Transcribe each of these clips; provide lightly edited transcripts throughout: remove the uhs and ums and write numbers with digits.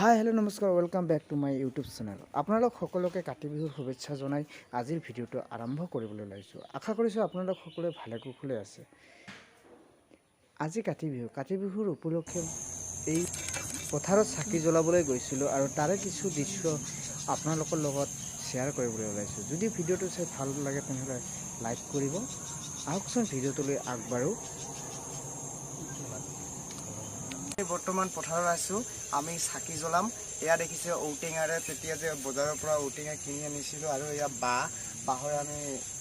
হাই hello' নমস্কাৰ welcome back to my YouTube channel. আপোনালোক সকলোকে কাতি বিহুৰ শুভেচ্ছা জনাই আজিৰ ভিডিঅ'টো আৰম্ভ কৰিবলৈ ওলাইছোঁ। আশা কৰিছোঁ আপোনালোক সকলোৱে ভালে কুশলে আছে। আজি কাতি বিহুৰ উপলক্ষে এই পথাৰত চাকি জ্বলাবলৈ গৈছিলোঁ আৰু তাৰে কিছু দৃশ্য আপোনালোকৰ লগত শ্বেয়াৰ কৰিবলৈ ওলাইছোঁ। যদি ভিডিঅ'টো চাই ভাল লাগে তেনেহ'লে লাইক কৰিব। আহকচোন ভিডিঅ'টোলৈ আগবাঢ়ো। বৰ্তমান পথাৰত আছোঁ, আমি চাকি জ্বলাম। এয়া দেখিছে ঔটেঙাৰে তেতিয়া যে বজাৰৰ পৰা ঔটেঙা কিনি আনিছিলোঁ আৰু এয়া বাঁহৰে আমি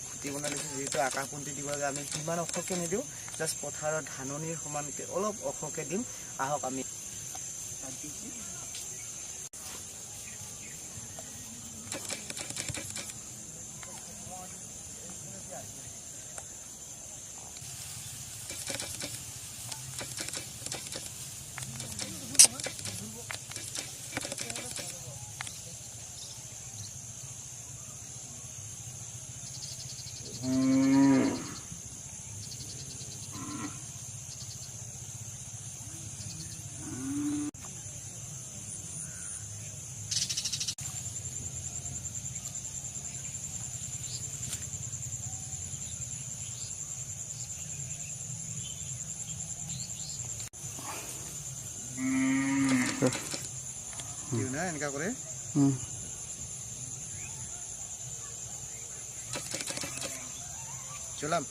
খুঁটি বনাই লৈছোঁ। যিহেতু আকাশবন্তি দিব যে আমি কিমান ওখকৈ নিদিওঁ, জাষ্ট পথাৰত ধাননিৰ সমানকৈ অলপ ওখকৈ দিম। আহক আমি দিওঁ না এনেকুৱা কৰে জ্বলাম।